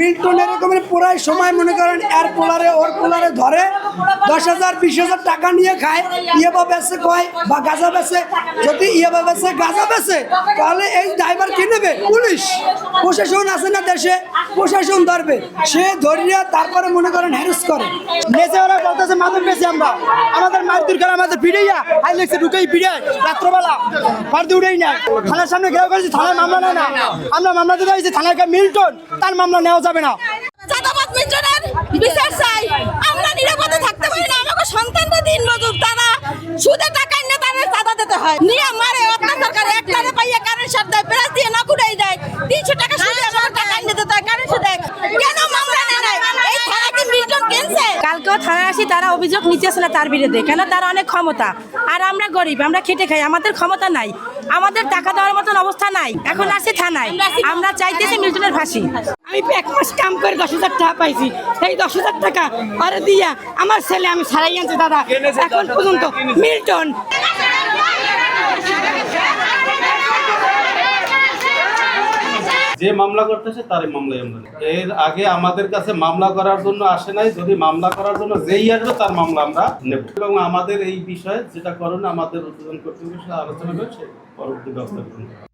Milton এরকমের পুরাই সময় মনে করেন এর পোলারে ওর পোলারে ধরে 10,000 20,000 টাকা নিয়ে খায়, ইয়াবা বেচে কয় বা গাঁজা বেচে। যদি ইয়াবা বেচে গাঁজা বেচে তাহলে এই ড্রাইভার কে নেবে? পুলিশ প্রশাসন আছে না দেশে, প্রশাসন ধরবে। সে ধরিয়া তারপরে মনে করেন হ্যারেস করে। নেচে ওরা বলতেছে মাদক বেশি আমরা, আমাদের মারধর করে আমাদের ভিড়াইয়া হাইলেক্সে ঢুকেই ভিড়ায় রাত্রবেলা ফার্দি উঠেই নেয়। থানার সামনে ঘেরাও করেছি, থানায় মামলা নেয় না। আমরা মামলা দিতে হয়েছি থানায়, মিল্টন তার মামলা নেওয়া যাবে না। চাঁদাবাজ মিল্টনের বিচার চাই। আমরা নিরাপদে থাকতে পারি না। আমাকে সন্তানরা দিন মজুর, তারা সুদে টাকা এনে তাদের চাঁদা দিতে হয়। নিয়ে মারে অত্যাচার করে, একটারে পাইয়া কারেন্ট শট দেয়, প্রেস দিয়ে নকুড়াই দেয়। 300 টাকা সুদে আমার টাকা এনে দিতে হয়, কারেন্ট শট দেয়। কেন মামলা নেয় নাই? এই থানা কি মিল্টন কিনছে? কালকেও থানায় আসি, তারা অভিযোগ নিতেছে না তার বিরুদ্ধে, কেন তার অনেক ক্ষমতা। আর আমরা গরিব, আমরা খেটে খাই, আমাদের ক্ষমতা নাই, আমাদের টাকা দেওয়ার মতন অবস্থা নাই। এখন আসি থানায়, আমরা চাইতেছি মিল্টনের ফাঁসি। আমি 1 মাস কাম করে 10,000 টাকা পাইছি। এই 10,000 টাকা আরে দিয়া আমার ছেলে আমি ছাড়াই আনছি দাদা। এখন পর্যন্ত মিল্টন যে মামলা করতেছে তারই মামলায় আমরা নেব। এর আগে আমাদের কাছে মামলা করার জন্য আসে নাই, যদি মামলা করার জন্য যেই আসবে তার মামলা আমরা নেব। এবং আমাদের এই বিষয়ে যেটা করণীয় আমাদের উদ্বোধন কর্তৃপক্ষের সাথে আলোচনা করে সে পরবর্তী ব্যবস্থা গ্রহণ করবে।